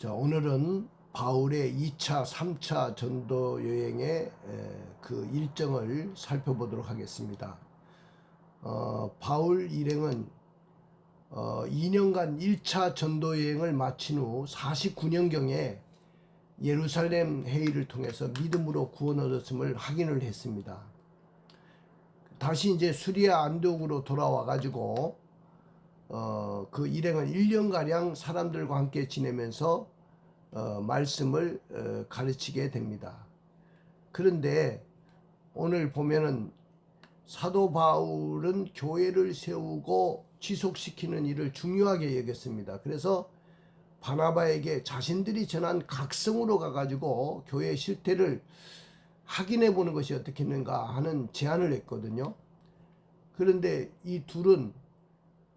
자, 오늘은 바울의 2차, 3차 전도 여행의 그 일정을 살펴보도록 하겠습니다. 바울 일행은 2년간 1차 전도 여행을 마친 후 49년경에 예루살렘 회의를 통해서 믿음으로 구원 얻었음을 확인을 했습니다. 다시 이제 수리아 안디옥으로 돌아와 가지고 그 일행은 1년가량 사람들과 함께 지내면서 말씀을 가르치게 됩니다. 그런데 오늘 보면은 사도 바울은 교회를 세우고 지속시키는 일을 중요하게 여겼습니다. 그래서 바나바에게 자신들이 전한 각성으로 가가지고 교회의 실태를 확인해 보는 것이 어떻겠는가 하는 제안을 했거든요. 그런데 이 둘은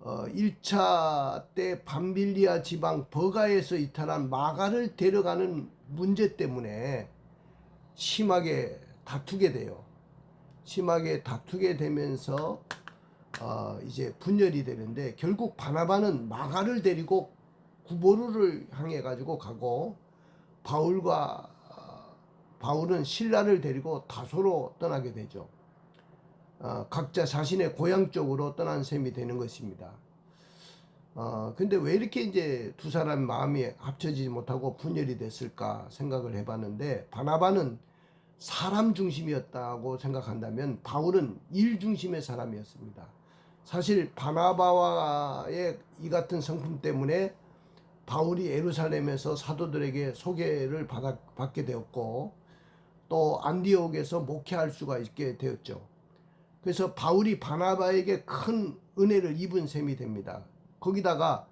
1차 때 밤빌리아 지방 버가에서 이탈한 마가를 데려가는 문제 때문에 심하게 다투게 돼요. 심하게 다투게 되면서 이제 분열이 되는데, 결국 바나바는 마가를 데리고 구보르를 향해 가지고 가고, 바울은 실라를 데리고 다소로 떠나게 되죠. 각자 자신의 고향 쪽으로 떠난 셈이 되는 것입니다. 근데 왜 이렇게 이제 두 사람 마음이 합쳐지지 못하고 분열이 됐을까 생각을 해봤는데, 바나바는 사람 중심이었다고 생각한다면 바울은 일 중심의 사람이었습니다. 사실 바나바와의 이 같은 성품 때문에 바울이 예루살렘에서 사도들에게 소개를 받게 되었고, 또 안디옥에서 목회할 수가 있게 되었죠. 그래서 바울이 바나바에게 큰 은혜를 입은 셈이 됩니다. 거기다가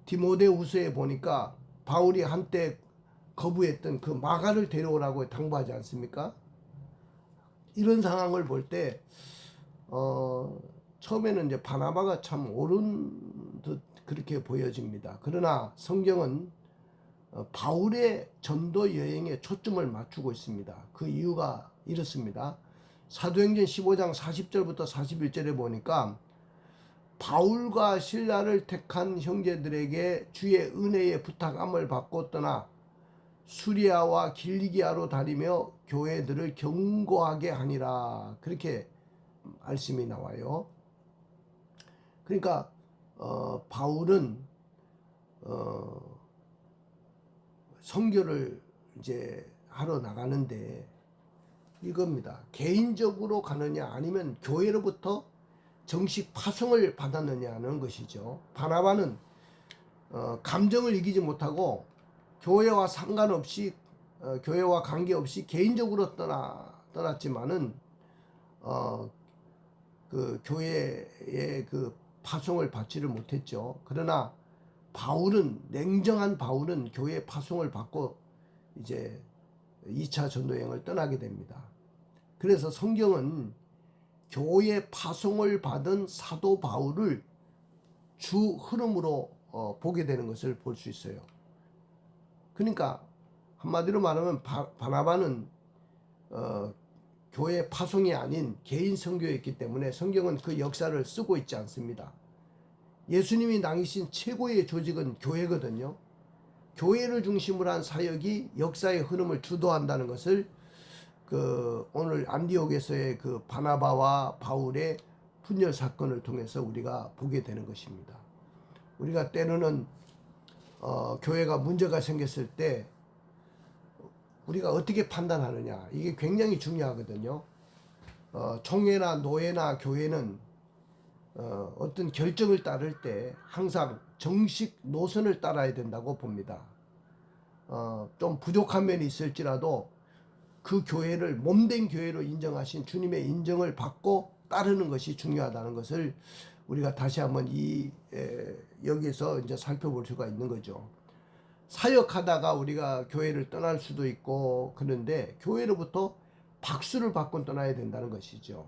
디모데후서에 보니까 바울이 한때 거부했던 그 마가를 데려오라고 당부하지 않습니까? 이런 상황을 볼 때 처음에는 이제 바나바가 참 옳은 듯 그렇게 보여집니다. 그러나 성경은 바울의 전도 여행에 초점을 맞추고 있습니다. 그 이유가 이렇습니다. 사도행전 15장 40절부터 41절에 보니까 바울과 실라를 택한 형제들에게 주의 은혜의 부탁함을 받고 떠나 수리아와 길리기아로 다니며 교회들을 경고하게 하니라, 그렇게 말씀이 나와요. 그러니까 바울은 선교를 이제 하러 나가는데 이겁니다. 개인적으로 가느냐 아니면 교회로부터 정식 파송을 받았느냐는 것이죠. 바나바는 감정을 이기지 못하고 교회와 상관없이 교회와 관계없이 개인적으로 떠났지만은 그 교회의 그 파송을 받지를 못했죠. 그러나 냉정한 바울은 교회 파송을 받고 이제 2차 전도여행을 떠나게 됩니다. 그래서 성경은 교회 파송을 받은 사도 바울을 주 흐름으로 보게 되는 것을 볼 수 있어요. 그러니까 한마디로 말하면 바나바는 교회 파송이 아닌 개인 선교였기 때문에 성경은 그 역사를 쓰고 있지 않습니다. 예수님이 남기신 최고의 조직은 교회거든요. 교회를 중심으로 한 사역이 역사의 흐름을 주도한다는 것을 오늘 안디옥에서의 그 바나바와 바울의 분열 사건을 통해서 우리가 보게 되는 것입니다. 우리가 때로는 교회가 문제가 생겼을 때 우리가 어떻게 판단하느냐, 이게 굉장히 중요하거든요. 총회나 노예나 교회는 어떤 결정을 따를 때 항상 정식 노선을 따라야 된다고 봅니다. 좀 부족한 면이 있을지라도 그 교회를 몸된 교회로 인정하신 주님의 인정을 받고 따르는 것이 중요하다는 것을 우리가 다시 한번 여기서 이제 살펴볼 수가 있는 거죠. 사역하다가 우리가 교회를 떠날 수도 있고, 그런데 교회로부터 박수를 받고 떠나야 된다는 것이죠.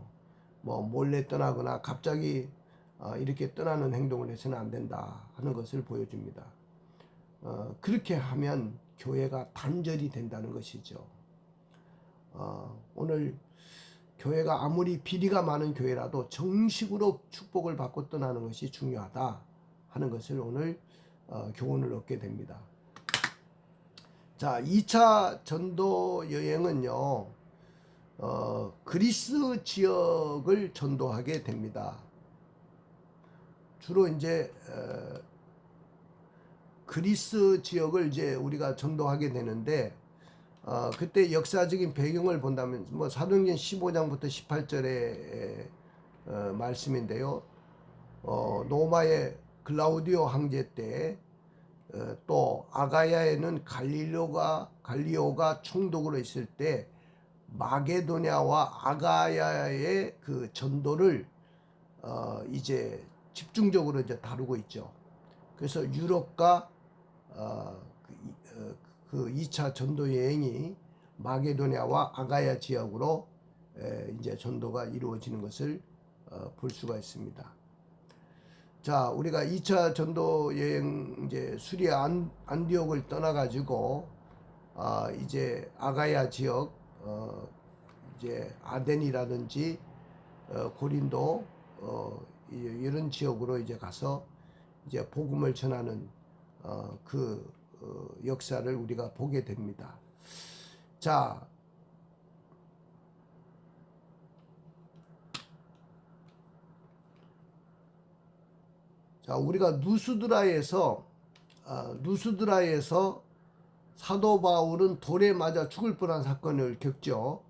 뭐 몰래 떠나거나 갑자기 이렇게 떠나는 행동을 해서는 안 된다 하는 것을 보여줍니다. 그렇게 하면 교회가 단절이 된다는 것이죠. 오늘 교회가 아무리 비리가 많은 교회라도 정식으로 축복을 받고 떠나는 것이 중요하다 하는 것을 오늘 교훈을 얻게 됩니다. 자, 2차 전도 여행은요, 그리스 지역을 전도하게 됩니다. 주로 이제 그리스 지역을 이제 우리가 전도하게 되는데, 그때 역사적인 배경을 본다면 뭐 사도행전 15장부터 18절의 말씀인데요. 로마의 글라우디오 황제 때, 또 아가야에는 갈리오가 총독으로 있을 때 마게도냐와 아가야의 그 전도를 이제 집중적으로 이제 다루고 있죠. 그래서 유럽과 그 2차 전도 여행이 마게도냐와 아가야 지역으로 이제 전도가 이루어지는 것을 볼 수가 있습니다. 자, 우리가 2차 전도 여행 이제 수리아 안디옥을 떠나가지고 이제 아가야 지역, 이제 아덴이라든지 고린도 이런 지역으로 이제 가서 이제 복음을 전하는 그 역사를 우리가 보게 됩니다. 자, 우리가 누스드라에서 사도 바울은 돌에 맞아 죽을 뻔한 사건을 겪죠.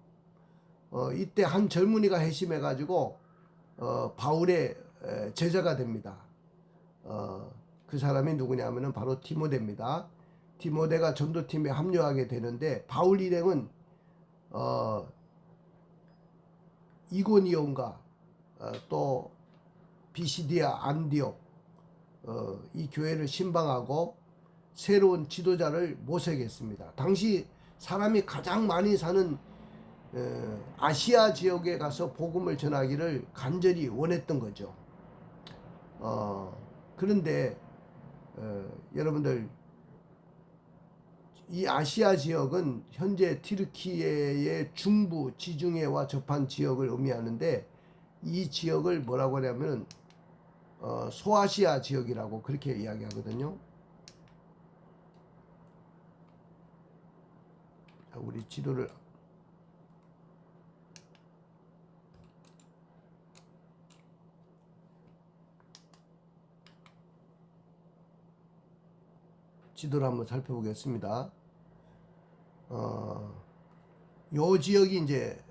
이때 한 젊은이가 회심해가지고 바울의 제자가 됩니다. 그 사람이 누구냐면은 바로 디모데입니다. 디모데가 전도팀에 합류하게 되는데 바울 일행은 이고니온과 또 비시디아 안디옥 이 교회를 신방하고 새로운 지도자를 모색했습니다. 당시 사람이 가장 많이 사는 아시아 지역에 가서 복음을 전하기를 간절히 원했던 거죠. 그런데 여러분들, 이 아시아 지역은 현재 튀르키예의 중부 지중해와 접한 지역을 의미하는데, 이 지역을 뭐라고 하냐면 소아시아 지역이라고 그렇게 이야기하거든요. 자, 우리 지도를 한번 살펴보겠습니다. 요 지역이 이제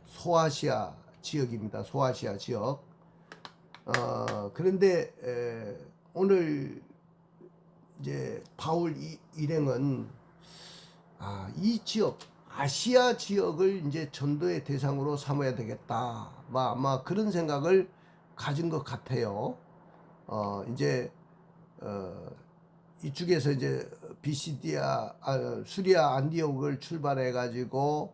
소아시아 지역입니다. 소아시아 지역. 그런데 오늘 이제 바울 일행은 이 지역, 아시아 지역을 이제 전도의 대상으로 삼아야 되겠다. 아마 그런 생각을 가진 것 같아요. 이제 이쪽에서 이제 수리아 안디옥을 출발해 가지고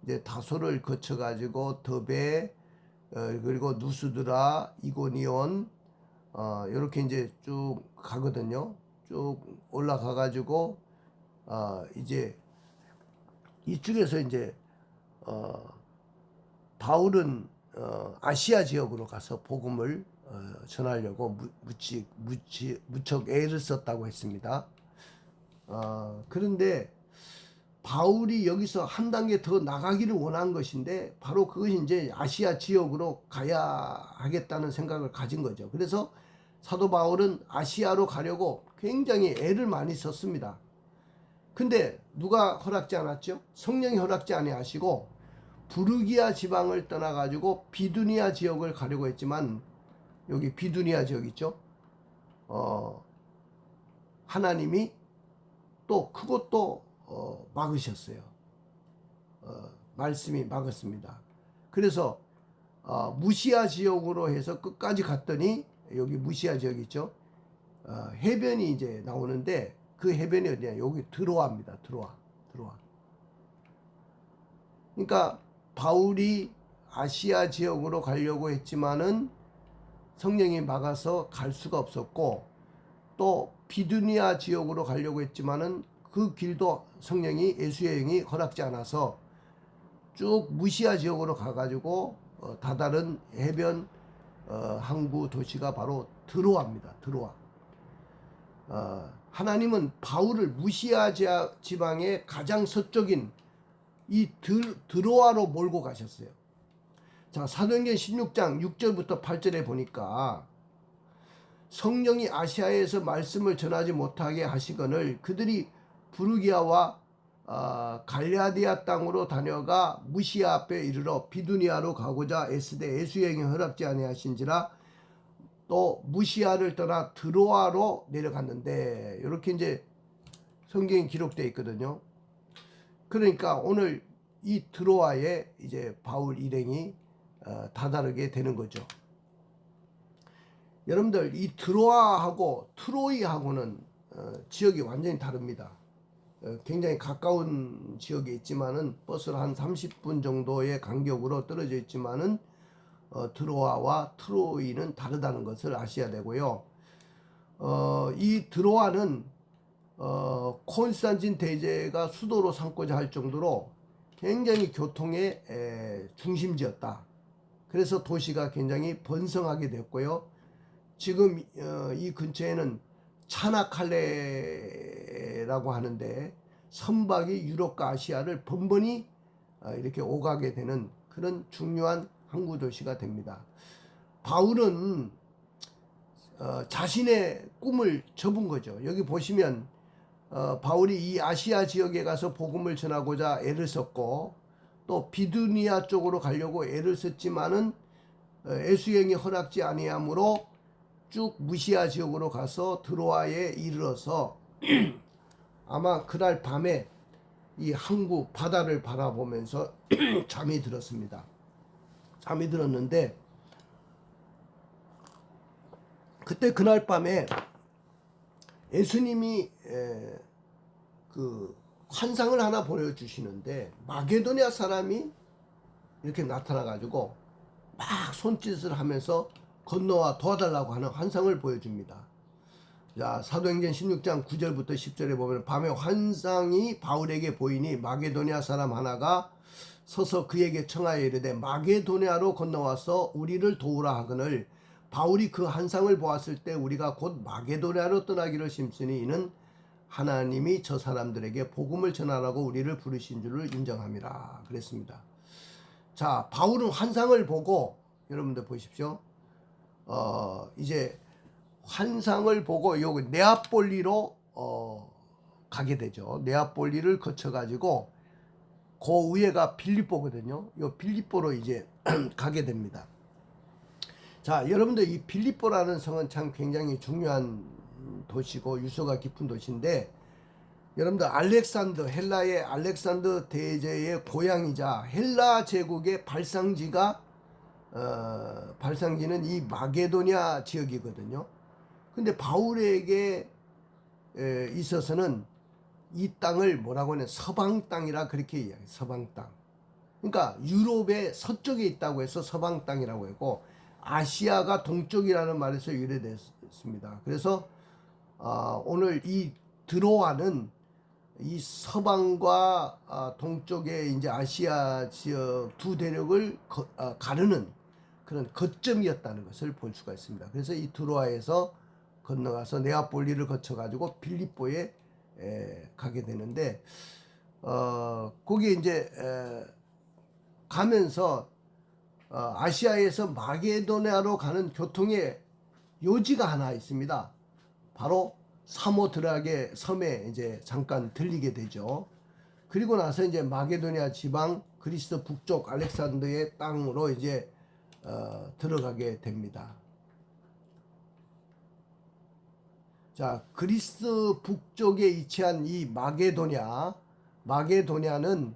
이제 다소를 거쳐 가지고 더베, 그리고 누스드라, 이고니온 이렇게 이제 쭉 가거든요. 쭉 올라가 가지고 이제 이쪽에서 이제 바울은 아시아 지역으로 가서 복음을 전하려고 무척 애를 썼다고 했습니다. 그런데 바울이 여기서 한 단계 더 나가기를 원한 것인데, 바로 그것이 이제 아시아 지역으로 가야 하겠다는 생각을 가진 거죠. 그래서 사도 바울은 아시아로 가려고 굉장히 애를 많이 썼습니다. 근데 누가 허락지 않았죠? 성령이 허락지 아니하시고 부르기아 지방을 떠나가지고 비두니아 지역을 가려고 했지만, 여기 비두니아 지역 있죠? 하나님이 또 그것도 막으셨어요. 말씀이 막았습니다. 그래서 무시아 지역으로 해서 끝까지 갔더니, 여기 무시아 지역 있죠? 해변이 이제 나오는데, 그 해변이 어디냐? 여기 드로아입니다. 드로아. 그러니까 바울이 아시아 지역으로 가려고 했지만은 성령이 막아서 갈 수가 없었고, 또 비두니아 지역으로 가려고 했지만은 그 길도 성령이, 예수의 영이 허락지 않아서 쭉 무시아 지역으로 가가지고 다다른 해변 항구 도시가 바로 드로아입니다. 드로아. 하나님은 바울을 무시아 지방의 가장 서쪽인 이 드로아로 몰고 가셨어요. 자, 사도행전 16장 6절부터 8절에 보니까 성령이 아시아에서 말씀을 전하지 못하게 하시거늘 그들이 부르기아와 갈라디아 땅으로 다녀가 무시아 앞에 이르러 비두니아로 가고자 애쓰되 예수여행이 허락지 아니하신지라 또 무시아를 떠나 드로아로 내려갔는데, 이렇게 이제 성경에 기록되어 있거든요. 그러니까 오늘 이 드로아에 이제 바울 일행이 다다르게 되는 거죠. 여러분들, 이 드로아하고 트로이하고는 지역이 완전히 다릅니다. 굉장히 가까운 지역에 있지만은 버스로 한 30분 정도의 간격으로 떨어져 있지만은 드로아와 트로이는 다르다는 것을 아셔야 되고요. 이 드로아는 콘스탄틴 대제가 수도로 삼고자 할 정도로 굉장히 교통의 중심지였다. 그래서 도시가 굉장히 번성하게 됐고요. 지금 이 근처에는 차나칼레라고 하는데 선박이 유럽과 아시아를 번번이 이렇게 오가게 되는 그런 중요한 항구 도시가 됩니다. 바울은 자신의 꿈을 접은 거죠. 여기 보시면 바울이 이 아시아 지역에 가서 복음을 전하고자 애를 썼고 또 비두니아 쪽으로 가려고 애를 썼지만은 애수행이 허락지 아니하므로 쭉 무시아 지역으로 가서 드로아에 이르러서 아마 그날 밤에 이 항구 바다를 바라보면서 잠이 들었습니다. 잠이 들었는데 그때 그날 밤에 예수님이 그 환상을 하나 보여주시는데 마게도냐 사람이 이렇게 나타나 가지고 막 손짓을 하면서 건너와 도와달라고 하는 환상을 보여줍니다. 자, 사도행전 16장 9절부터 10절에 보면 밤에 환상이 바울에게 보이니 마게도냐 사람 하나가 서서 그에게 청하여 이르되 마게도냐로 건너와서 우리를 도우라 하거늘 바울이 그 환상을 보았을 때 우리가 곧 마게도냐로 떠나기를 심쓰니 이는 하나님이 저 사람들에게 복음을 전하라고 우리를 부르신 줄을 인정함이라 그랬습니다. 자, 바울은 환상을 보고 여러분들 보십시오. 이제 환상을 보고 요 네아폴리로 가게 되죠. 네아폴리를 거쳐가지고 그 위에가 빌립보거든요. 요 빌립보로 이제 가게 됩니다. 자, 여러분들 이 빌립보라는 성은 참 굉장히 중요한 도시고 유서가 깊은 도시인데, 여러분들 알렉산더, 헬라의 알렉산더 대제의 고향이자 헬라 제국의 발상지는 이 마게도냐 지역이거든요. 근데 바울에게 있어서는 이 땅을 뭐라고 하냐, 서방 땅이라 그렇게 이야기해요. 서방 땅. 그러니까 유럽의 서쪽에 있다고 해서 서방 땅이라고 했고, 아시아가 동쪽이라는 말에서 유래됐습니다. 그래서 오늘 이 드로아는 이 서방과 동쪽의 이제 아시아 지역 두 대륙을 가르는 그런 거점이었다는 것을 볼 수가 있습니다. 그래서 이 드로아에서 건너가서 네아폴리를 거쳐가지고 빌립보에 가게 되는데, 거기에 이제 가면서 아시아에서 마게도냐로 가는 교통의 요지가 하나 있습니다. 바로 사모드라게 섬에 이제 잠깐 들리게 되죠. 그리고 나서 이제 마게도냐 지방 그리스 북쪽 알렉산더의 땅으로 이제 들어가게 됩니다. 자, 그리스 북쪽에 위치한 이 마게도냐는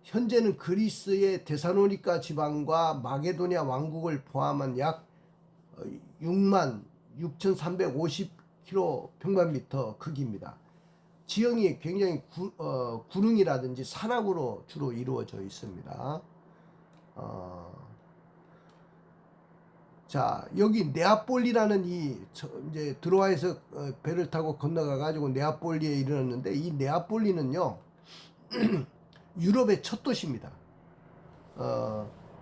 현재는 그리스의 데살로니가 지방과 마게도냐 왕국을 포함한 약 66,350km 크기입니다. 지형이 굉장히 구릉이라든지 산악으로 주로 이루어져 있습니다. 자, 여기 네아폴리라는 이제 드로아에서 배를 타고 건너가 가지고 네아폴리에 이르렀는데, 이 네아폴리는요 유럽의 첫 도시입니다.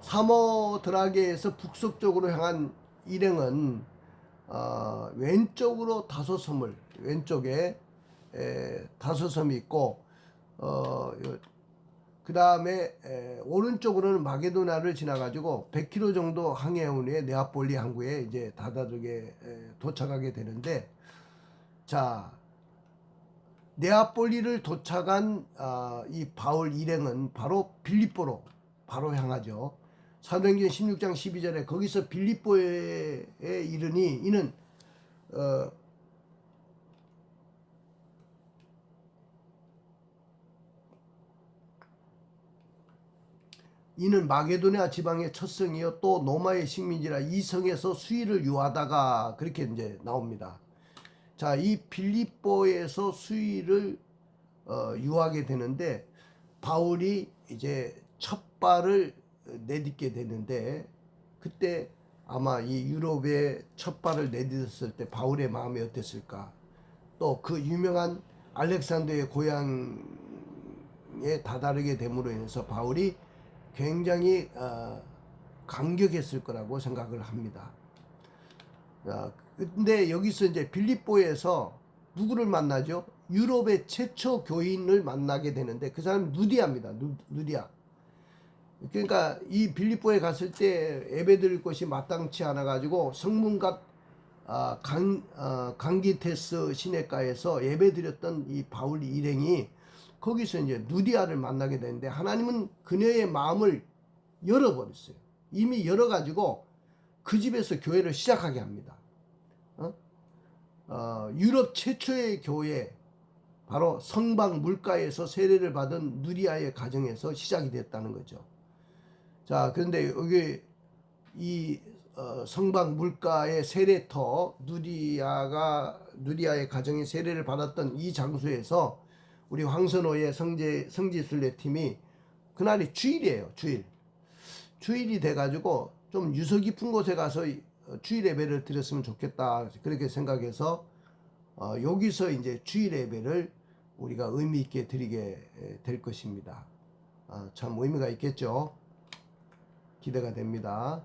사모드라게에서 북서쪽으로 향한 일행은 왼쪽으로 다섯 섬을 왼쪽에 다섯 섬이 있고 그 다음에 오른쪽으로는 마게도나를 지나가지고 100km 정도 항해한 후에 네아폴리 항구에 이제 다다르게 도착하게 되는데, 자, 네아폴리를 도착한 이 바울 일행은 바로 빌립보로 바로 향하죠. 사도행전 16장 12절에 거기서 빌립보에 이르니 이는 마게도냐 지방의 첫 성이요 또 로마의 식민지라 이 성에서 수의를 유하다가 그렇게 이제 나옵니다. 자, 이 빌립보에서 수의를 유하게 되는데 바울이 이제 첫 발을 내딛게 되는데, 그때 아마 이 유럽에 첫 발을 내딛었을 때 바울의 마음이 어땠을까? 또 그 유명한 알렉산더의 고향에 다다르게 됨으로 인해서 바울이 굉장히 감격했을 거라고 생각을 합니다. 근데 여기서 이제 빌립보에서 누구를 만나죠? 유럽의 최초 교인을 만나게 되는데 그 사람은 누디아입니다. 누디아. 그러니까 이 빌립보에 갔을 때 예배드릴 것이 마땅치 않아 가지고 성문갓 강기테스 시내가에서 예배드렸던 이 바울 일행이 거기서 이제 누디아를 만나게 되는데 하나님은 그녀의 마음을 열어버렸어요. 이미 열어가지고 그 집에서 교회를 시작하게 합니다. 유럽 최초의 교회, 바로 성방 물가에서 세례를 받은 누디아의 가정에서 시작이 됐다는 거죠. 자, 그런데 여기 이 성방 물가의 세례터 누디아의 가정이 세례를 받았던 이 장소에서 우리 황선호의 성지순례 팀이, 그날이 주일이에요. 주일이 돼가지고 좀 유서 깊은 곳에 가서 주일 예배를 드렸으면 좋겠다 그렇게 생각해서 여기서 이제 주일 예배를 우리가 의미 있게 드리게 될 것입니다. 참 의미가 있겠죠. 기대가 됩니다.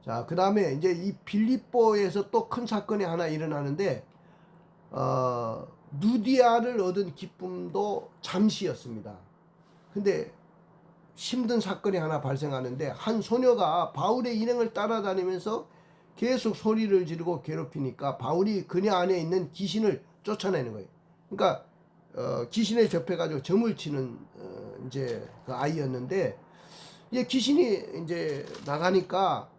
자, 그 다음에 이제 이 빌립보에서 또 큰 사건이 하나 일어나는데 누디아를 얻은 기쁨도 잠시였습니다. 근데 힘든 사건이 하나 발생하는데 한 소녀가 바울의 일행을 따라다니면서 계속 소리를 지르고 괴롭히니까 바울이 그녀 안에 있는 귀신을 쫓아내는 거예요. 그러니까 귀신에 접해가지고 점을 치는 이제 그 아이였는데, 이제 귀신이 이제 나가니까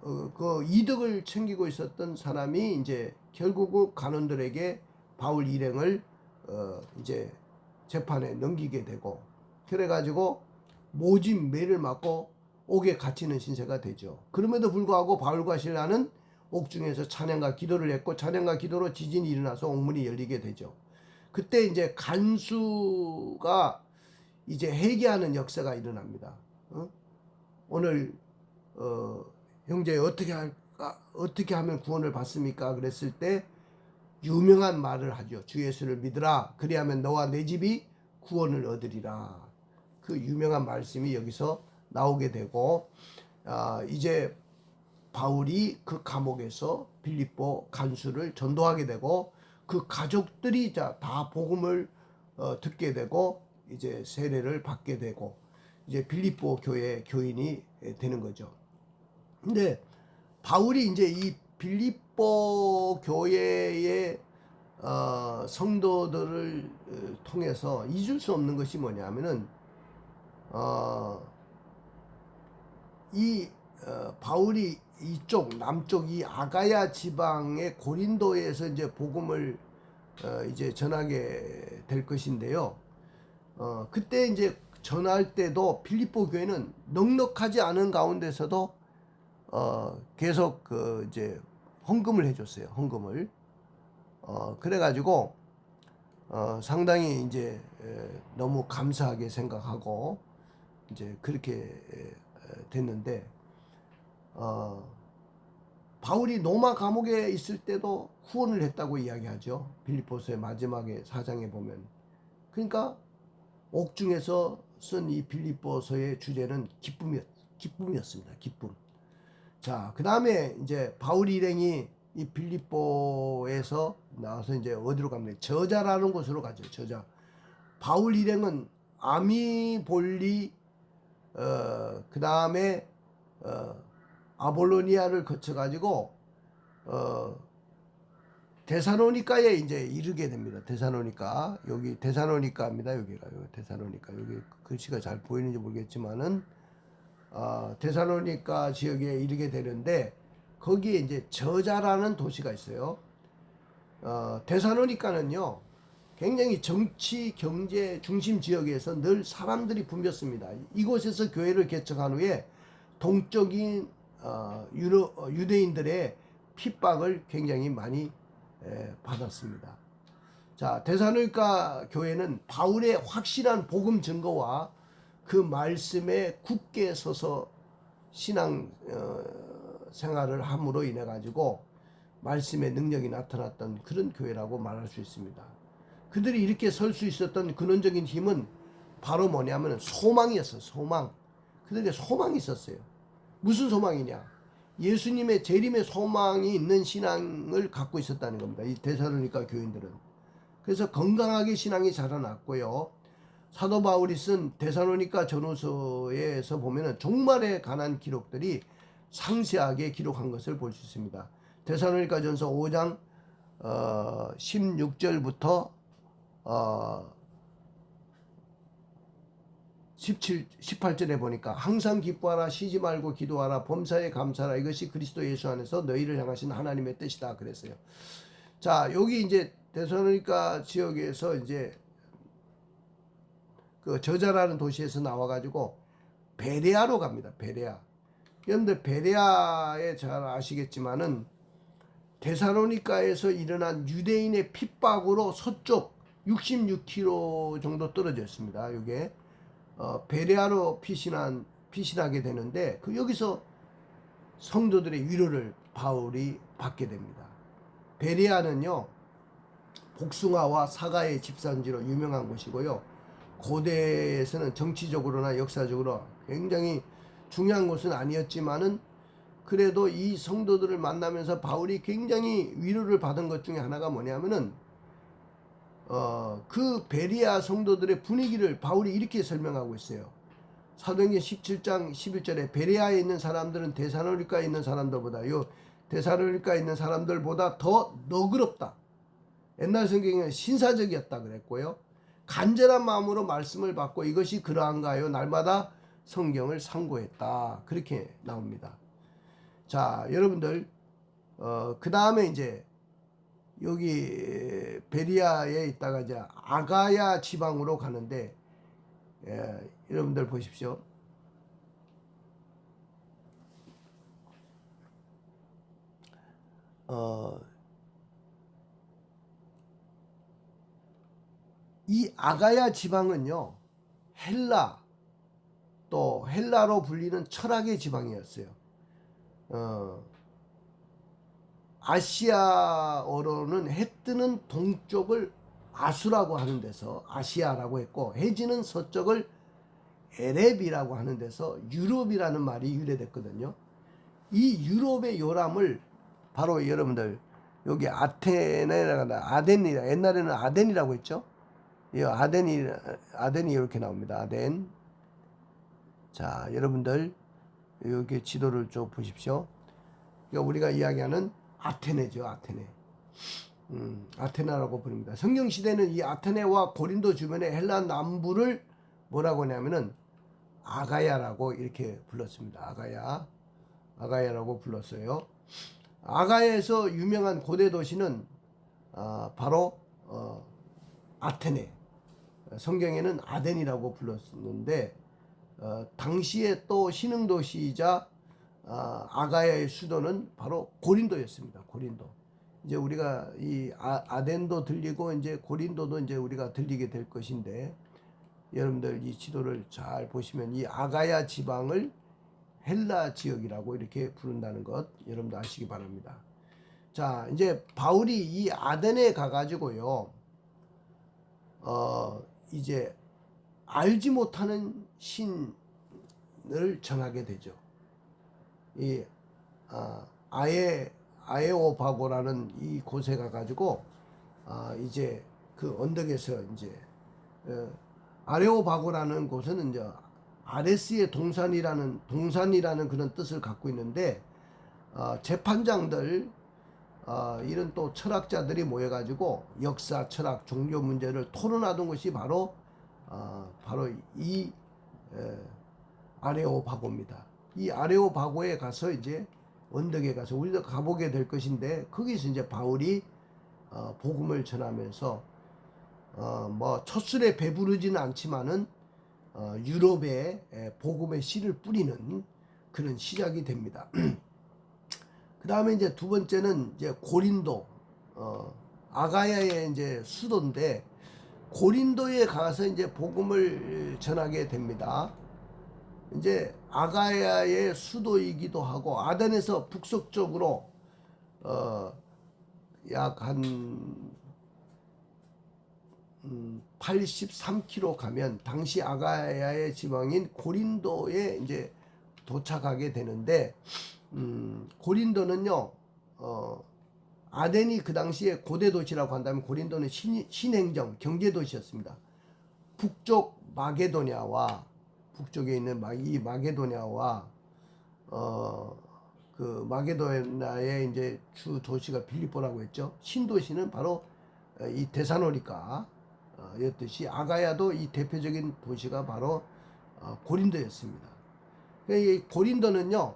그 이득을 챙기고 있었던 사람이 이제 결국 간원들에게 바울 일행을 이제 재판에 넘기게 되고, 그래가지고 모진 매를 맞고 옥에 갇히는 신세가 되죠. 그럼에도 불구하고 바울과 실라는 옥중에서 찬양과 기도를 했고 찬양과 기도로 지진이 일어나서 옥문이 열리게 되죠. 그때 이제 간수가 이제 회개하는 역사가 일어납니다. 오늘 형제 어떻게 하면 구원을 받습니까? 그랬을 때 유명한 말을 하죠. 주 예수를 믿으라. 그리하면 너와 내 집이 구원을 얻으리라. 그 유명한 말씀이 여기서 나오게 되고, 이제 바울이 그 감옥에서 빌립보 간수를 전도하게 되고 그 가족들이 다 복음을 듣게 되고 이제 세례를 받게 되고 이제 빌립보 교회 교인이 되는 거죠. 근데 바울이 이제 이 빌립보 교회의 성도들을 통해서 잊을 수 없는 것이 뭐냐면은 바울이 이쪽 남쪽 이 아가야 지방의 고린도에서 이제 복음을 이제 전하게 될 것인데요. 그때 이제 전할 때도 빌립보 교회는 넉넉하지 않은 가운데서도 계속 그 이제 헌금을 해줬어요. 헌금을. 그래가지고 상당히 이제 너무 감사하게 생각하고 이제 그렇게 됐는데, 바울이 로마 감옥에 있을 때도 후원을 했다고 이야기하죠. 빌립보서의 마지막에 4장에 보면. 그러니까 옥중에서 쓴 이 빌립보서의 주제는 기쁨이었습니다. 기쁨. 자, 그 다음에 이제 바울 일행이 이 빌립보에서 나와서 이제 어디로 갑니까? 저자라는 곳으로 가죠. 저자. 바울 일행은 아미볼리 그 다음에 아볼로니아를 거쳐 가지고 데살로니가에 이제 이르게 됩니다. 데살로니가, 여기 데살로니가입니다. 여기가 데살로니가. 여기 글씨가 잘 보이는지 모르겠지만은 데살로니가 지역에 이르게 되는데, 거기에 이제 저자라는 도시가 있어요. 데살로니가는요 굉장히 정치 경제 중심 지역에서 늘 사람들이 붐볐습니다. 이곳에서 교회를 개척한 후에 동적인 유대인들의 핍박을 굉장히 많이 받았습니다. 자, 데살로니가 교회는 바울의 확실한 복음 증거와 그 말씀에 굳게 서서 신앙 생활을 함으로 인해 가지고 말씀의 능력이 나타났던 그런 교회라고 말할 수 있습니다. 그들이 이렇게 설 수 있었던 근원적인 힘은 바로 뭐냐면 소망이었어요. 소망. 그들에게 소망이 있었어요. 무슨 소망이냐? 예수님의 재림의 소망이 있는 신앙을 갖고 있었다는 겁니다. 이 데살로니가 교인들은. 그래서 건강하게 신앙이 자라났고요. 사도 바울이 쓴 데살로니가 전후서에서 보면은 종말에 관한 기록들이 상세하게 기록한 것을 볼 수 있습니다. 데살로니가 전서 5장 16절부터 18절에 보니까 항상 기뻐하라, 쉬지 말고 기도하라, 범사에 감사하라, 이것이 그리스도 예수 안에서 너희를 향하신 하나님의 뜻이다 그랬어요. 자, 여기 이제 데살로니가 지역에서 이제 그 저자라는 도시에서 나와가지고 베레아로 갑니다. 베레아. 여러분들 베레아에 잘 아시겠지만은 데살로니가에서 일어난 유대인의 핍박으로 서쪽 66km 정도 떨어져 있습니다. 이게 베레아로 피신하게 되는데 여기서 성도들의 위로를 바울이 받게 됩니다. 베레아는요 복숭아와 사과의 집산지로 유명한 곳이고요. 고대에서는 정치적으로나 역사적으로 굉장히 중요한 곳은 아니었지만은 그래도 이 성도들을 만나면서 바울이 굉장히 위로를 받은 것 중에 하나가 뭐냐면은 그 베리아 성도들의 분위기를 바울이 이렇게 설명하고 있어요. 사도행전 17장 11절에 베레아에 있는 사람들은 데살로니가에 있는 사람들보다 데살로니가에 있는 사람들보다 더 너그럽다. 옛날 성경에는 신사적이었다 그랬고요. 간절한 마음으로 말씀을 받고 이것이 그러한가요? 날마다 성경을 상고했다. 그렇게 나옵니다. 자, 여러분들 그 다음에 이제 여기 베리아에 있다가 이제 아가야 지방으로 가는데 여러분들 보십시오. 이 아가야 지방은요 헬라 또 헬라로 불리는 철학의 지방이었어요. 아시아어로는 해 뜨는 동쪽을 아수라고 하는 데서 아시아라고 했고 해 지는 서쪽을 에렙이라고 하는 데서 유럽이라는 말이 유래됐거든요. 이 유럽의 요람을 바로 여러분들 여기 아덴이라 옛날에는 아덴이라고 했죠. 아덴이 이렇게 나옵니다. 아덴. 자, 여러분들 여기 지도를 좀 보십시오. 그러니까 우리가 이야기하는 아테네죠. 아테네. 아테나라고 부릅니다. 성경 시대는 이 아테네와 고린도 주변의 헬라 남부를 뭐라고 하냐면은 아가야라고 이렇게 불렀습니다. 아가야라고 불렀어요. 아가야에서 유명한 고대 도시는 바로 아테네. 성경에는 아덴이라고 불렀는데 당시에 또 신흥도시이자 아가야의 수도는 바로 고린도였습니다. 고린도. 이제 우리가 이 아덴도 들리고 이제 고린도도 이제 우리가 들리게 될 것인데 여러분들 이 지도를 잘 보시면 이 아가야 지방을 헬라 지역이라고 이렇게 부른다는 것 여러분들 아시기 바랍니다. 자, 이제 바울이 이 아덴에 가가지고요, 이제 알지 못하는 신을 전하게 되죠. 이 아에오바고라는 이 곳에 가가지고 이제 그 언덕에서 이제 아레오바고라는 곳은 이제 아레스의 동산이라는 그런 뜻을 갖고 있는데 재판장들 이런 또 철학자들이 모여가지고 역사, 철학, 종교 문제를 토론하던 것이 바로 이 아레오바고입니다. 이 아레오바고에 가서 이제 언덕에 가서 우리도 가보게 될 것인데 거기서 이제 바울이 복음을 전하면서 뭐 첫술에 배부르지는 않지만은 유럽에 복음의 씨를 뿌리는 그런 시작이 됩니다. 그 다음에 이제 두 번째는 이제 고린도, 아가야의 이제 수도인데 고린도에 가서 이제 복음을 전하게 됩니다. 이제 아가야의 수도이기도 하고 아덴에서 북서쪽으로 약 한 83km 가면 당시 아가야의 지방인 고린도에 이제 도착하게 되는데 고린도는요 아덴이 그 당시에 고대 도시라고 한다면 고린도는 신행정 경제 도시였습니다. 북쪽 마게도냐와 북쪽에 있는 이 마게도냐와 그 마게도냐의 이제 주 도시가 빌립보라고 했죠. 신도시는 바로 이 데살로니가 였듯이 아가야도 이 대표적인 도시가 바로 고린도였습니다. 이 고린도는요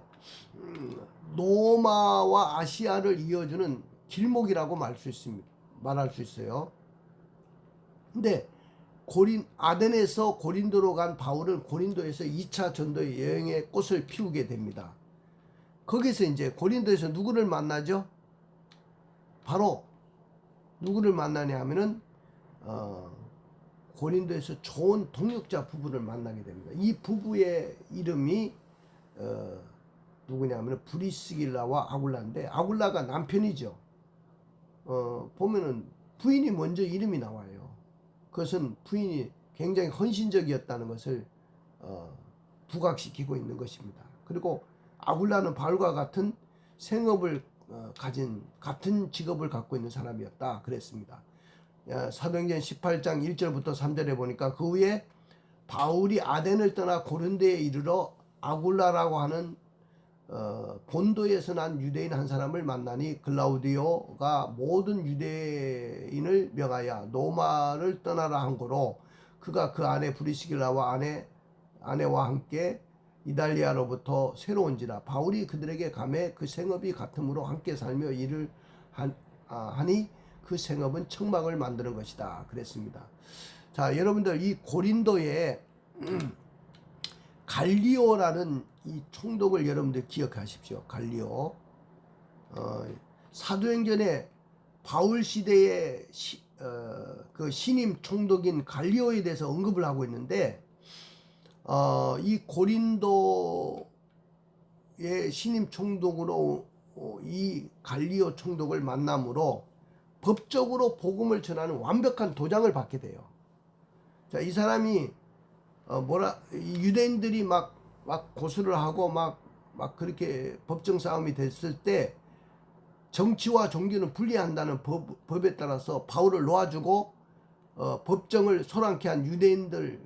로마와 아시아를 이어주는 길목이라고 말할 수 있어요. 근데 아덴에서 고린도로 간 바울은 고린도에서 2차 전도 여행의 꽃을 피우게 됩니다. 거기서 이제 고린도에서 누구를 만나죠? 바로 누구를 만나냐 하면은 고린도에서 좋은 동역자 부부를 만나게 됩니다. 이 부부의 이름이 누구냐면 브리스길라와 아굴라인데 아굴라가 남편이죠. 보면은 부인이 먼저 이름이 나와요. 그것은 부인이 굉장히 헌신적이었다는 것을 부각시키고 있는 것입니다. 그리고 아굴라는 바울과 같은 생업을 가진 같은 직업을 갖고 있는 사람이었다 그랬습니다. 사도행전 18장 1절부터 3절에 보니까 그 후에 바울이 아덴을 떠나 고린도에 이르러 아굴라라고 하는 본도에서 난 유대인 한 사람을 만나니 글라우디오가 모든 유대인을 명하여 로마를 떠나라 한 거로 그가 그 아내 브리스길라와 아내와 함께 이달리아로부터 새로운지라 바울이 그들에게 가매 그 생업이 같으므로 함께 살며 일을 하니 그 생업은 청막을 만드는 것이다 그랬습니다. 자, 여러분들 이 고린도에 갈리오라는 이 총독을 여러분들 기억하십시오. 갈리오. 사도행전에 바울 시대의 그 신임 총독인 갈리오에 대해서 언급을 하고 있는데 이 고린도의 신임 총독으로 이 갈리오 총독을 만남으로 법적으로 복음을 전하는 완벽한 도장을 받게 돼요. 자, 이 사람이 유대인들이 막 고소를 하고 막 그렇게 법정 싸움이 됐을 때 정치와 종교는 분리한다는 법에 따라서 바울을 놓아주고 법정을 소란케 한 유대인들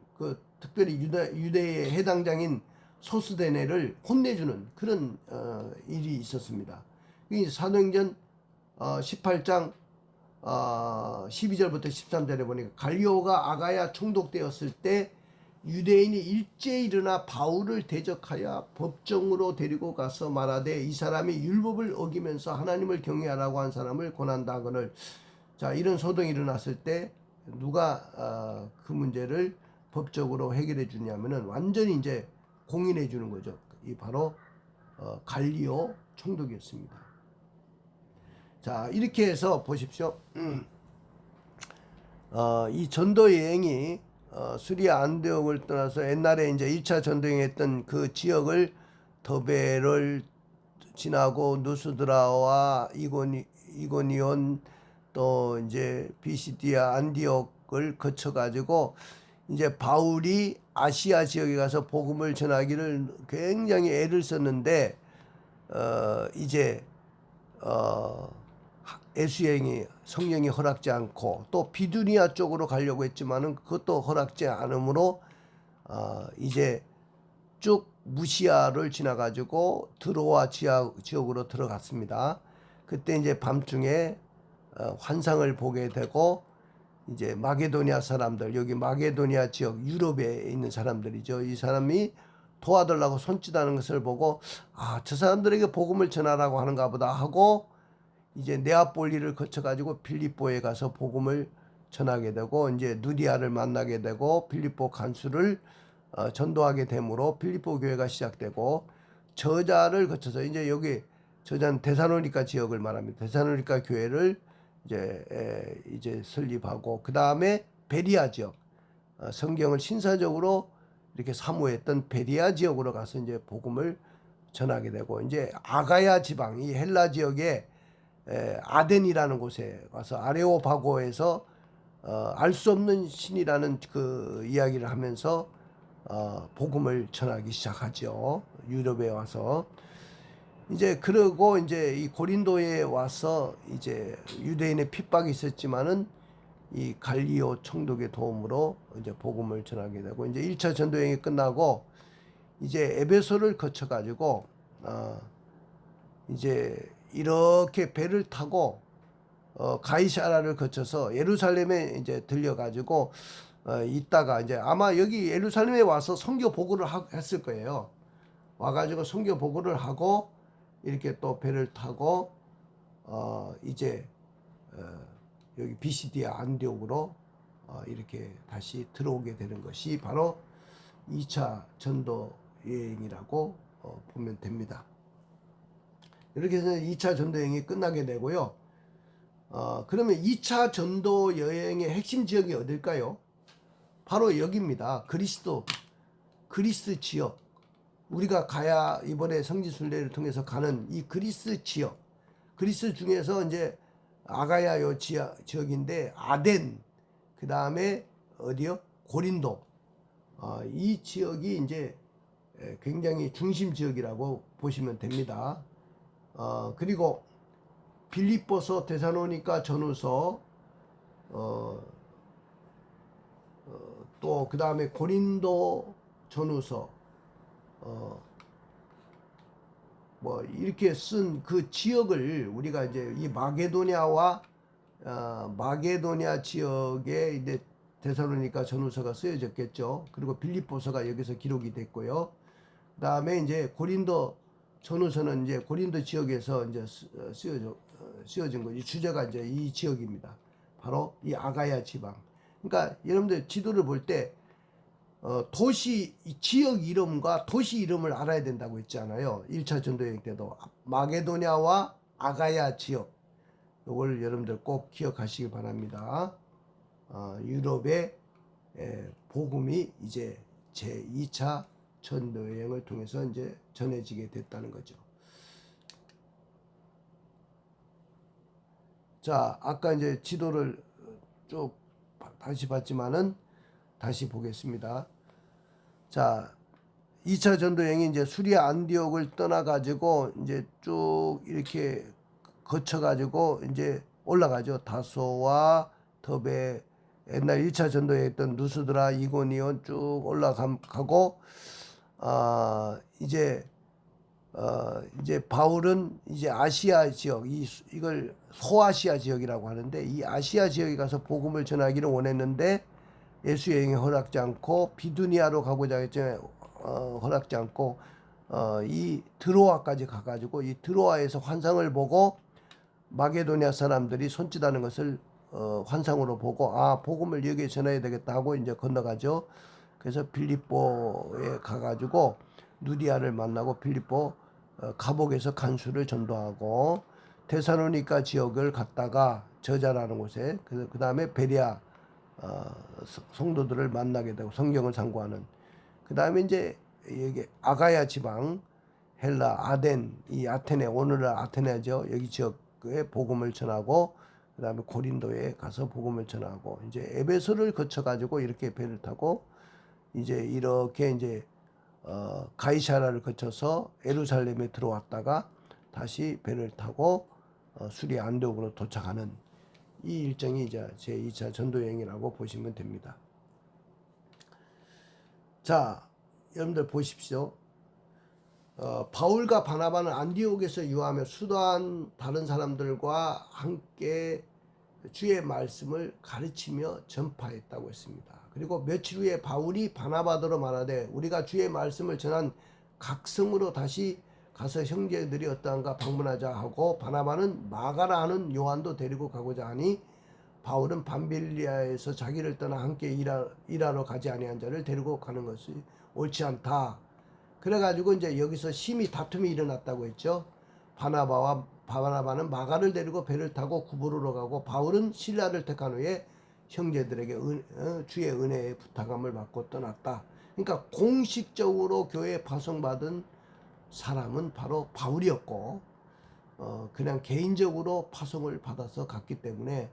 특별히 유대의 해당장인 소스데네를 혼내주는 그런 일이 있었습니다. 사도행전 18장 12절부터 13절에 보니까 갈리오가 아가야 총독되었을 때 유대인이 일제히 일어나 바울을 대적하여 법정으로 데리고 가서 말하되 이 사람이 율법을 어기면서 하나님을 경외하라고 한 사람을 고난다 하거늘. 자, 이런 소동이 일어났을 때 누가 그 문제를 법적으로 해결해 주냐면은 완전히 이제 공인해 주는 거죠. 이 바로 갈리오 총독이었습니다. 자, 이렇게 해서 보십시오. 이 전도 여행이 수리아 안디옥을 떠나서 옛날에 이제 1차 전도행했던 그 지역을 더베를 지나고 누스드라와 이고니온 또 이제 비시디아 안디옥을 거쳐 가지고 이제 바울이 아시아 지역에 가서 복음을 전하기를 굉장히 애를 썼는데 이제 예수행이 성령이 허락지 않고 또 비두니아 쪽으로 가려고 했지만은 그것도 허락지 않으므로 이제 쭉 무시아를 지나가지고 드로아 지역으로 들어갔습니다. 그때 이제 밤중에 환상을 보게 되고 이제 마게도니아 사람들, 여기 마게도니아 지역 유럽에 있는 사람들이죠. 이 사람이 도와달라고 손짓하는 것을 보고 저 사람들에게 복음을 전하라고 하는가 보다 하고 이제 네아폴리를 거쳐가지고 빌립보에 가서 복음을 전하게 되고 이제 누디아를 만나게 되고 빌립보 간수를 전도하게 되므로 빌립보 교회가 시작되고 저자를 거쳐서 이제 여기 저자는 데살로니가 지역을 말합니다. 데살로니가 교회를 이제 설립하고 그 다음에 베리아 지역 성경을 신사적으로 이렇게 사모했던 베리아 지역으로 가서 이제 복음을 전하게 되고 이제 아가야 지방 이 헬라 지역에 아덴이라는 곳에 가서 아레오바고에서 알 수 없는 신이라는 그 이야기를 하면서 복음을 전하기 시작하죠. 유럽에 와서 이제 그러고 이제 이 고린도에 와서 이제 유대인의 핍박이 있었지만은 이 갈리오 총독의 도움으로 이제 복음을 전하게 되고 이제 1차 전도 여행이 끝나고 이제 에베소를 거쳐 가지고 이제 이렇게 배를 타고 가이사라를 거쳐서 예루살렘에 이제 들려가지고 있다가 이제 아마 여기 예루살렘에 와서 선교 보고를 했을 거예요. 와가지고 선교 보고를 하고 이렇게 또 배를 타고 이제 여기 비시디아 안디옥으로 이렇게 다시 들어오게 되는 것이 바로 2차 전도 여행이라고 보면 됩니다. 이렇게 해서 2차 전도 여행이 끝나게 되고요. 그러면 2차 전도 여행의 핵심 지역이 어딜까요? 바로 여기입니다. 그리스 지역. 우리가 가야 이번에 성지순례를 통해서 가는 이 그리스 지역. 그리스 중에서 이제 아가야 요 지역인데 아덴, 그 다음에 어디요? 고린도. 이 지역이 이제 굉장히 중심 지역이라고 보시면 됩니다. 그리고 빌립보서, 데살로니가 전후서, 또 그 다음에 고린도 전후서, 뭐 이렇게 쓴 그 지역을 우리가 이제 이 마게도냐와 마게도냐 지역에 이제 데살로니가 전후서가 쓰여졌겠죠. 그리고 빌립보서가 여기서 기록이 됐고요. 그 다음에 이제 고린도 전후서는 이제 고린도 지역에서 이제 쓰여진 거지. 주제가 이제 이 지역입니다. 바로 이 아가야 지방. 그러니까 여러분들 지도를 볼 때 도시 지역 이름과 도시 이름을 알아야 된다고 했잖아요. 1차 전도 여행 때도 마게도냐와 아가야 지역. 이걸 여러분들 꼭 기억하시기 바랍니다. 유럽의 복음이 이제 제 2차 전도 여행을 통해서 이제 전해지게 됐다는 거죠. 자, 아까 이제 지도를 쭉 다시 봤지만은 다시 보겠습니다. 자, 2차 전도 여행이 이제 수리아 안디옥을 떠나 가지고 이제 쭉 이렇게 거쳐 가지고 이제 올라가죠. 다소와 더베, 옛날 1차 전도에 했던 누스드라, 이고니온 쭉 올라가고 이제 바울은 이제 아시아 지역, 이걸 소아시아 지역이라고 하는데 이 아시아 지역에 가서 복음을 전하기를 원했는데 예수 여행이 허락지 않고 비두니아로 가고자 했지만 허락지 않고 이 드로아까지 가가지고 이 드로아에서 환상을 보고 마게도니아 사람들이 손짓하는 것을 환상으로 보고 복음을 여기에 전해야 되겠다 하고 이제 건너가죠. 그래서 빌립보에 가가지고 누디아를 만나고 빌립보 가복에서 간수를 전도하고 데살로니가 지역을 갔다가 저자라는 곳에 그 다음에 베리아 성도들을 만나게 되고 성경을 상고하는 그 다음에 이제 여기 아가야 지방 헬라 아덴 이 아테네 오늘날 아테네죠. 여기 지역에 복음을 전하고 그 다음에 고린도에 가서 복음을 전하고 이제 에베소를 거쳐 가지고 이렇게 배를 타고 이제 이렇게 이제 가이사라를 거쳐서 예루살렘에 들어왔다가 다시 배를 타고 수리 안독으로 도착하는 이 일정이 이제 제2차 전도 여행이라고 보시면 됩니다. 자, 여러분들 보십시오. 바울과 바나바는 안디옥에서 유하며 수도한 다른 사람들과 함께 주의 말씀을 가르치며 전파했다고 했습니다. 그리고 며칠 후에 바울이 바나바더러 말하되 우리가 주의 말씀을 전한 각 성으로 다시 가서 형제들이 어떠한가 방문하자 하고 바나바는 마가라 하는 요한도 데리고 가고자 하니 바울은 밤빌리아에서 자기를 떠나 함께 일하러 가지 아니한 자를 데리고 가는 것이 옳지 않다. 그래가지고 이제 여기서 심히 다툼이 일어났다고 했죠. 바나바는 마가를 데리고 배를 타고 구부로로 가고 바울은 실라를 택한 후에 형제들에게 주의 은혜의 부탁함을 받고 떠났다. 그러니까 공식적으로 교회에 파송받은 사람은 바로 바울이었고 그냥 개인적으로 파송을 받아서 갔기 때문에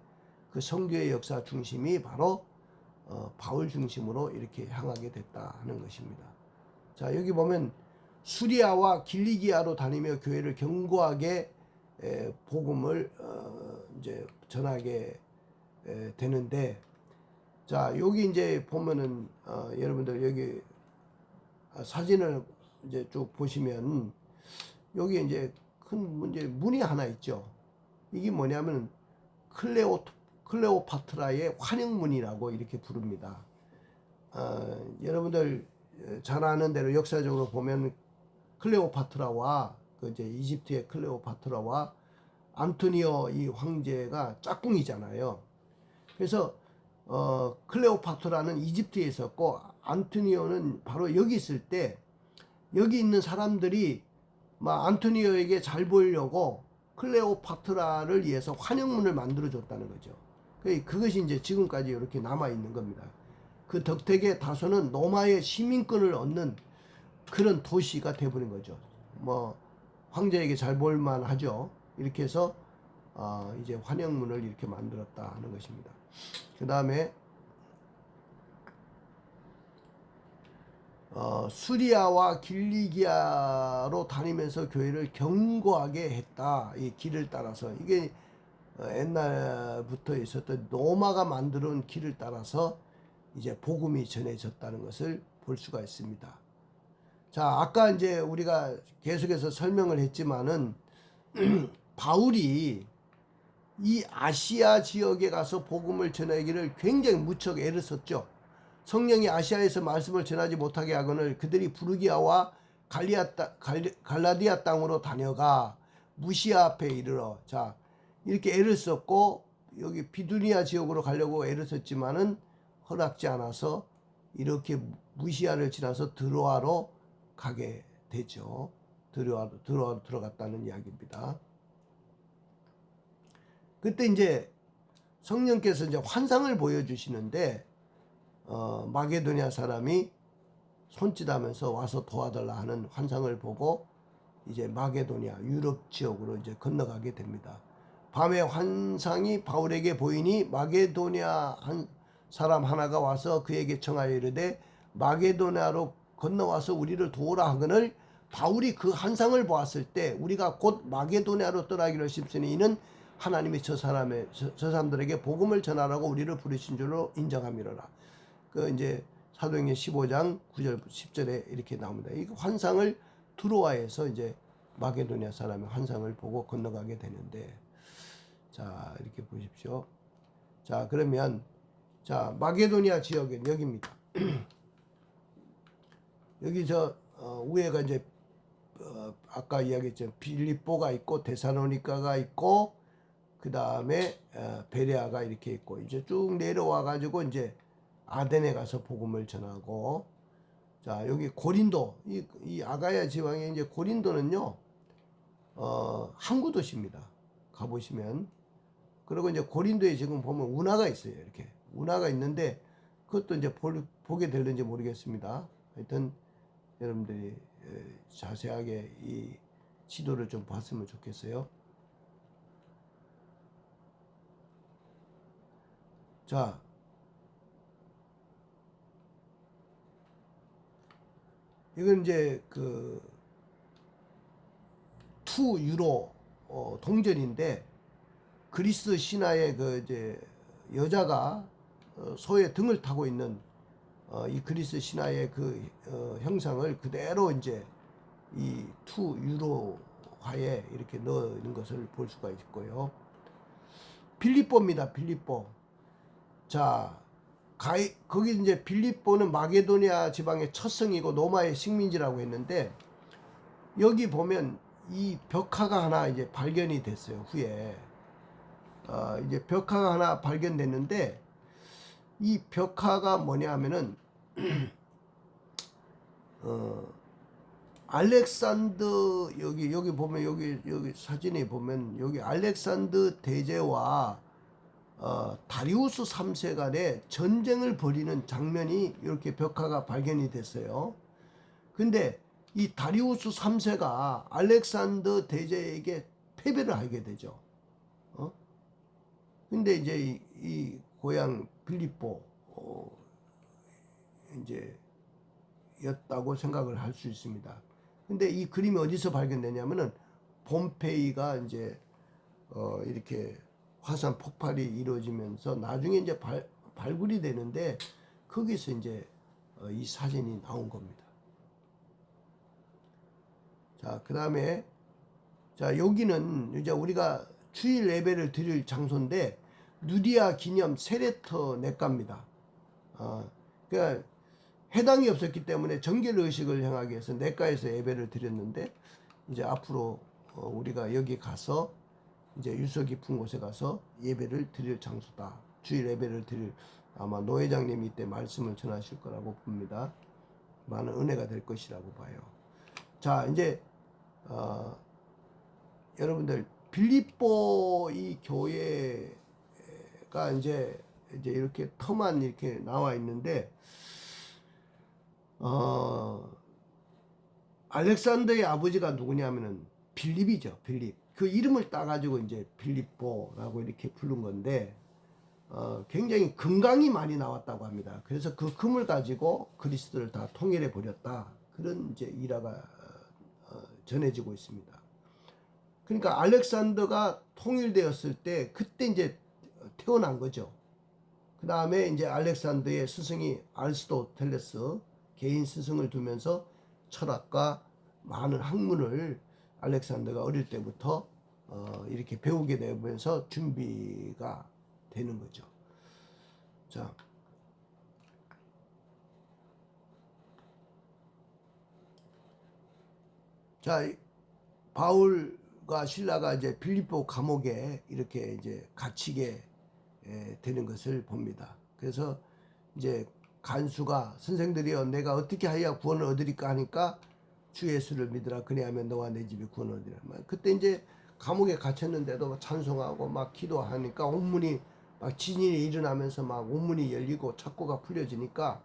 그 선교의 역사 중심이 바로 바울 중심으로 이렇게 향하게 됐다 하는 것입니다. 자, 여기 보면 수리아와 길리기아로 다니며 교회를 견고하게 복음을 이제 전하게 되는데, 자, 여기 이제 보면은 여러분들 여기 사진을 이제 쭉 보시면 여기 이제 큰 문제 문이 하나 있죠. 이게 뭐냐면 클레오파트라의 환영문이라고 이렇게 부릅니다. 여러분들 잘 아는 대로 역사적으로 보면 클레오파트라와 그 이제 이집트의 클레오파트라와 안토니오 이 황제가 짝꿍이잖아요. 그래서 클레오파트라는 이집트에 있었고 안토니오는 바로 여기 있을 때 여기 있는 사람들이 막 안토니오에게 잘 보이려고 클레오파트라를 위해서 환영문을 만들어 줬다는 거죠. 그것이 이제 지금까지 이렇게 남아 있는 겁니다. 그 덕택에 다소는 로마의 시민권을 얻는 그런 도시가 돼버린 거죠. 뭐 황제에게 잘 볼만 하죠. 이렇게 해서 이제 환영문을 이렇게 만들었다 하는 것입니다. 그 다음에 수리아와 길리기아로 다니면서 교회를 견고하게 했다. 이 길을 따라서 이게 옛날부터 있었던 로마가 만들어온 길을 따라서 이제 복음이 전해졌다는 것을 볼 수가 있습니다. 자, 아까 이제 우리가 계속해서 설명을 했지만은 바울이 이 아시아 지역에 가서 복음을 전하기를 굉장히 무척 애를 썼죠. 성령이 아시아에서 말씀을 전하지 못하게 하거늘 그들이 부르기아와 갈라디아 땅으로 다녀가 무시아 앞에 이르러. 자, 이렇게 애를 썼고 여기 비두니아 지역으로 가려고 애를 썼지만은 허락지 않아서 이렇게 무시아를 지나서 드로아로 가게 되죠. 드로아로 들어갔다는 이야기입니다. 그때 이제 성령께서 이제 환상을 보여주시는데 마게도니아 사람이 손짓하면서 와서 도와달라 하는 환상을 보고 이제 마게도니아 유럽 지역으로 이제 건너가게 됩니다. 밤에 환상이 바울에게 보이니 마게도니아 한 사람 하나가 와서 그에게 청하여 이르되 마게도니아로 건너와서 우리를 도우라 하거늘 바울이 그 환상을 보았을 때 우리가 곧 마게도니아로 떠나기를 싶으니 이는 하나님이 저 사람들에게 복음을 전하라고 우리를 부르신 줄로 인정함이로라. 그 이제 사도행전 15장 9절 10절에 이렇게 나옵니다. 이 환상을 드로아에서 이제 마게도니아 사람의 환상을 보고 건너가게 되는데, 자, 이렇게 보십시오. 자, 그러면 자, 마게도니아 지역은 여기입니다. 여기 위에가 이제 아까 이야기했죠. 빌립보가 있고 데살로니가가 있고 그 다음에 베레아가 이렇게 있고 이제 쭉 내려와 가지고 이제 아덴에 가서 복음을 전하고, 자, 여기 고린도 이 아가야 지방에 이제 고린도는요 항구 도시입니다. 가보시면. 그리고 이제 고린도에 지금 보면 운하가 있어요. 이렇게 운하가 있는데 그것도 이제 보게 될는지 모르겠습니다. 하여튼 여러분들이 자세하게 이 지도를 좀 봤으면 좋겠어요. 자, 이건 이제 그 2유로 동전인데 그리스 신화의 그 이제 여자가 소의 등을 타고 있는 이 그리스 신화의 그 형상을 그대로 이제 이 투 유로화에 이렇게 넣는 것을 볼 수가 있고요. 빌립보입니다. 빌립보. 자, 거기 이제 빌립보는 마게도니아 지방의 첫 성이고 로마의 식민지라고 했는데, 여기 보면 이 벽화가 하나 이제 발견이 됐어요. 후에 이제 벽화가 하나 발견됐는데, 이 벽화가 뭐냐 하면은 알렉산더, 여기 보면 여기 사진에 보면 여기 알렉산더 대제와 다리우스 3세 간의 전쟁을 벌이는 장면이 이렇게 벽화가 발견이 됐어요. 근데 이 다리우스 3세가 알렉산더 대제에게 패배를 하게 되죠. 근데 이제 이 고향 빌립보 이제 였다고 생각을 할 수 있습니다. 근데 이 그림이 어디서 발견되냐면은 폼페이가 이제 이렇게 화산 폭발이 이루어지면서 나중에 이제 발굴이 되는데, 거기서 이제 이 사진이 나온 겁니다. 자, 그 다음에 자, 여기는 이제 우리가 주일 예배를 드릴 장소인데, 누디아 기념 세레터 냇가입니다. 그러니까 해당이 없었기 때문에 정결 의식을 행하기 위해서 냇가에서 예배를 드렸는데, 이제 앞으로 우리가 여기 가서 이제 유서 깊은 곳에 가서 예배를 드릴 장소다. 주일 예배를 드릴, 아마 노 회장님이 이때 말씀을 전하실 거라고 봅니다. 많은 은혜가 될 것이라고 봐요. 자, 이제 여러분들 빌립보 이 교회가 이제 이렇게 터만 이렇게 나와 있는데, 알렉산더의 아버지가 누구냐면은 빌립이죠. 빌립. 그 이름을 따가지고 이제 빌립보라고 이렇게 부른 건데, 굉장히 금강이 많이 나왔다고 합니다. 그래서 그 금을 가지고 그리스도를 다 통일해 버렸다. 그런 이제 일화가 전해지고 있습니다. 그러니까 알렉산더가 통일되었을 때 그때 이제 태어난 거죠. 그 다음에 이제 알렉산더의 스승이 아리스토텔레스 개인 스승을 두면서 철학과 많은 학문을 알렉산더가 어릴 때부터 이렇게 배우게 되면서 준비가 되는 거죠. 자, 바울과 실라가 이제 빌립보 감옥에 이렇게 이제 갇히게 되는 것을 봅니다. 그래서 이제 간수가 선생들이여 내가 어떻게 하여 구원을 얻으리까 하니까 주 예수를 믿으라 그리하면 너와 내 집이 구원을 얻으리라. 그때 이제 감옥에 갇혔는데도 찬송하고 막 기도하니까 온문이 막 지진이 일어나면서 막 온문이 열리고 착고가 풀려지니까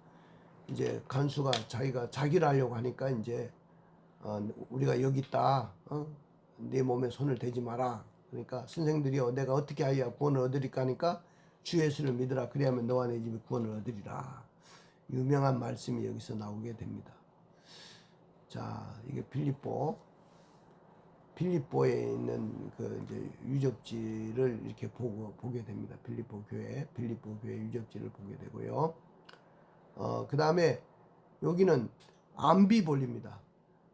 이제 간수가 자기가 자기를 하려고 하니까 이제 우리가 여기 있다. 내 몸에 손을 대지 마라. 그러니까 선생들이여 내가 어떻게 하여 구원을 얻으리까 하니까 주 예수를 믿으라 그리하면 너와 내 집이 구원을 얻으리라. 유명한 말씀이 여기서 나오게 됩니다. 자, 이게 빌립보에 있는 그 이제 유적지를 이렇게 보게 됩니다. 빌립보 교회 유적지를 보게 되고요. 그 다음에 여기는 암비볼리입니다.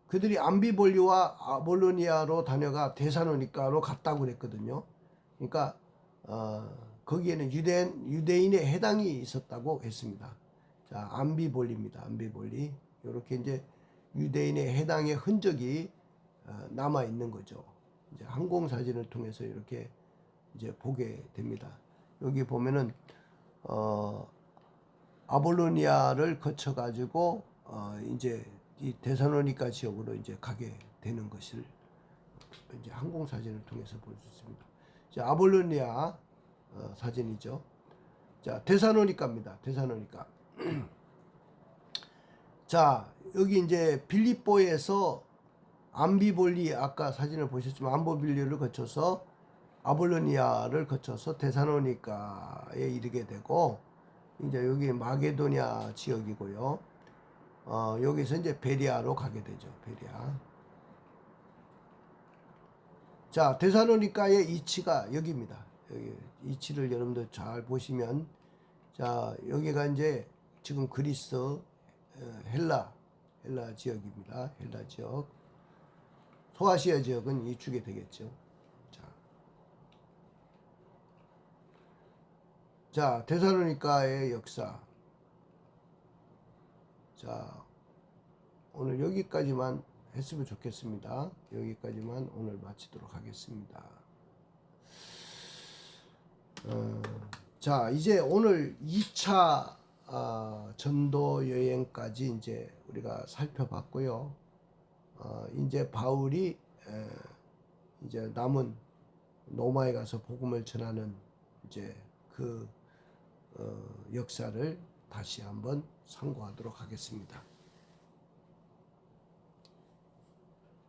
그들이 암비볼리와 아볼로니아로 다녀가 데살로니가로 갔다고 그랬거든요. 그러니까 거기에는 유대인의 해당이 있었다고 했습니다. 자, 암비볼리입니다. 암비볼리. 이렇게 이제 유대인의 해당의 흔적이 남아 있는 거죠. 이제 항공 사진을 통해서 이렇게 이제 보게 됩니다. 여기 보면은 아볼로니아를 거쳐 가지고 이제 이 데살로니가 지역으로 이제 가게 되는 것을 이제 항공 사진을 통해서 볼 수 있습니다. 자, 아볼로니아 사진이죠. 자, 데살로니가입니다. 데살로니가. 자, 여기 이제 빌립보에서 암비볼리 아까 사진을 보셨지만 암비볼리를 거쳐서 아볼로니아를 거쳐서 데살로니가에 이르게 되고, 이제 여기 마게도니아 지역이고요. 여기서 이제 베리아로 가게 되죠. 베리아. 자, 데살로니가의 이치가 여기입니다. 여기 이치를 여러분들 잘 보시면, 자, 여기가 이제 지금 그리스, 헬라 지역입니다. 헬라 지역. 소아시아 지역은 이쪽에 되겠죠. 자, 데살로니가의 역사. 자, 오늘 여기까지만 했으면 좋겠습니다. 여기까지만 오늘 마치도록 하겠습니다. 자, 이제 오늘 2차 전도 여행까지 이제 우리가 살펴봤고요. 이제 바울이 이제 남은 로마에 가서 복음을 전하는 이제 그 역사를 다시 한번 상고하도록 하겠습니다.